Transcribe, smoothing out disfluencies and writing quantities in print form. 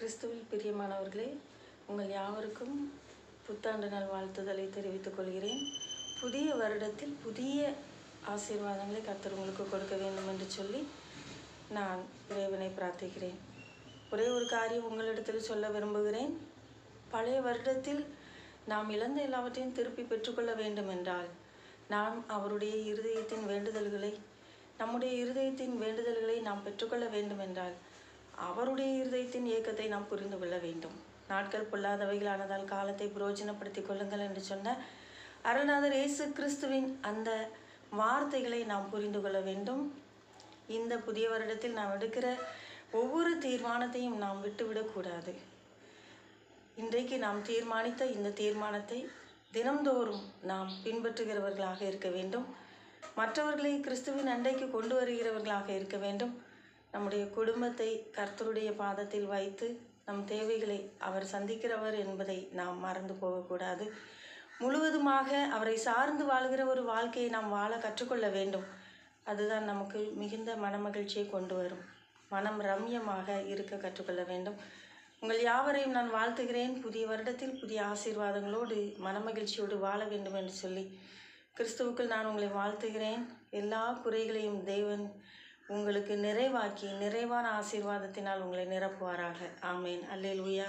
கிறிஸ்துவில் பிரியமானவர்களே, உங்கள் யாவருக்கும் புத்தாண்டு நாள் வாழ்த்துதலை தெரிவித்துக் கொள்கிறேன். புதிய வருடத்தில் புதிய ஆசீர்வாதங்களை கர்த்தர் உங்களுக்கு கொடுக்க வேண்டும் என்று சொல்லி நான் இறைவனை பிரார்த்திக்கிறேன். ஒரே ஒரு காரியம் உங்களிடத்தில் சொல்ல விரும்புகிறேன். பழைய வருடத்தில் நாம் இழந்த எல்லாவற்றையும் திருப்பி பெற்றுக்கொள்ள வேண்டும் என்றால் நாம் அவருடைய இருதயத்தின் வேண்டுதல்களை நாம் பெற்றுக்கொள்ள வேண்டும் என்றால் அவருடைய இருதயத்தின் இயக்கத்தை நாம் புரிந்து கொள்ள வேண்டும். நாட்கள் பொல்லாதவைகளானதால் காலத்தை பிரயோஜனப்படுத்திக் கொள்ளுங்கள் என்று சொன்ன அருள்நாதர் இயேசு கிறிஸ்துவின் அந்த வார்த்தைகளை நாம் புரிந்து கொள்ள வேண்டும். இந்த புதிய வருடத்தில் நாம் எடுக்கிற ஒவ்வொரு தீர்மானத்தையும் நாம் விட்டுவிடக்கூடாது. இன்றைக்கு நாம் தீர்மானித்த இந்த தீர்மானத்தை தினம்தோறும் நாம் பின்பற்றுகிறவர்களாக இருக்க வேண்டும். மற்றவர்களை கிறிஸ்துவின் அண்டைக்கு கொண்டு வருகிறவர்களாக இருக்க வேண்டும். நம்முடைய குடும்பத்தை கர்த்தருடைய பாதத்தில் வைத்து நம் தேவைகளை அவர் சந்திக்கிறவர் என்பதை நாம் மறந்து போகக்கூடாது. முழுவதுமாக அவரை சார்ந்து வாழ்கிற ஒரு வாழ்க்கையை நாம் வாழ கற்றுக்கொள்ள வேண்டும். அதுதான் நமக்கு மிகுந்த மனமகிழ்ச்சியை கொண்டு வரும். மனம் ரம்யமாக இருக்க கற்றுக்கொள்ள வேண்டும். உங்கள் யாவரையும் நான் வாழ்த்துகிறேன். புதிய வருடத்தில் புதிய ஆசீர்வாதங்களோடு மனமகிழ்ச்சியோடு வாழ வேண்டும் என்று சொல்லி கிறிஸ்துவுக்குள் நான் உங்களை வாழ்த்துகிறேன். எல்லா குறைகளையும் தேவன் உங்களுக்கு நிறைவாக்கி நிறைவான ஆசீர்வாதத்தினால் உங்களை நிரப்புவாராக. ஆமேன். அல்லேலூயா.